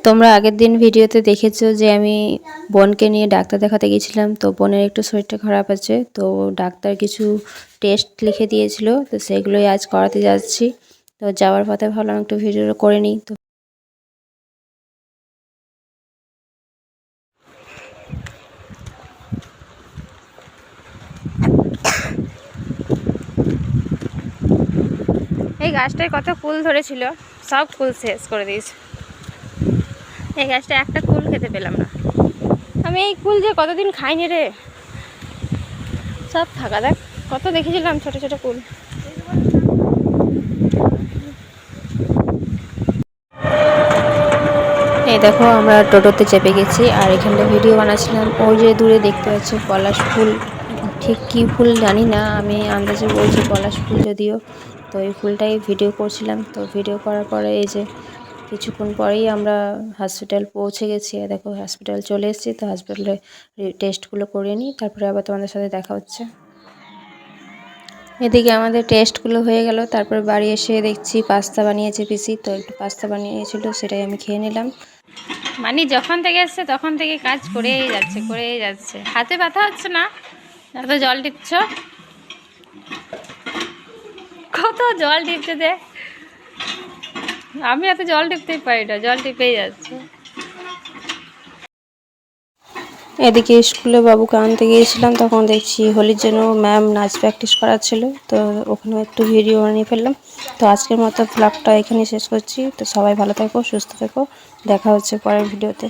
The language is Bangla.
তোমরা আগের দিন ভিডিওতে দেখেছো যে আমি বোনকে নিয়ে ডাক্তার দেখাতে গেছিলাম। তো বোনের একটু শরীরটা খারাপ আছে, তো ডাক্তার কিছু টেস্ট লিখে দিয়েছিল, তো সেগুলোই আজ করাতে যাচ্ছি। তো যাওয়ার পথে ভাবলাম একটু ভিডিও করে নিই। তো এই গাছটায় কত কুল ধরেছিল, সব কুল শেষ করে দিয়েছে। এই গাছটা একটা কুল খেতে পেলাম না। আমি এই কুল যে কতদিন খাইনি রে, সব থাকা দেখ, কত দেখেছিলাম ছোট ছোট কুল। এই দেখো আমরা টোটোতে চেপে গেছি, আর এখানটা ভিডিও বানাচ্ছিলাম। ওই যে দূরে দেখতে পাচ্ছ পলাশ ফুল, ঠিক কী ফুল জানি না, আমি আন্দাজে বলছি পলাশ ফুল যদিও। তো এই ফুলটাই ভিডিও করছিলাম। তো ভিডিও করার পরে এই যে কিছুক্ষণ পরেই আমরা হসপিটাল পৌঁছে গেছি। দেখো হসপিটাল চলে এসেছি, তো হসপিটালে টেস্টগুলো করে নিই, তারপরে আবার তোমাদের সাথে দেখা হচ্ছে। এদিকে আমাদের টেস্টগুলো হয়ে গেল, তারপরে বাড়ি এসে দেখছি পাস্তা বানিয়েছে পিসি। তো একটু পাস্তা বানিয়েছিল, সেটাই আমি খেয়ে নিলাম। মানে যখন থেকে এসছে তখন থেকে কাজ করেই যাচ্ছে। হাতে ব্যথা হচ্ছে না? এত জল টিপছ, কত জল টিপছে দে। আমি এত জল টিপতেই পারি না, জল টিপেই যাচ্ছে। এদিকে স্কুলে বাবুকে আনতে গিয়েছিলাম, তখন দেখছি হোলির জন্য ম্যাম নাচ প্র্যাকটিস করাচ্ছিল। তো ওখানে একটু ভিডিও বানিয়ে ফেললাম। তো আজকের মতো ব্লগটা এখানেই শেষ করছি। তো সবাই ভালো থেকো, সুস্থ থেকো, দেখা হচ্ছে পরের ভিডিওতে।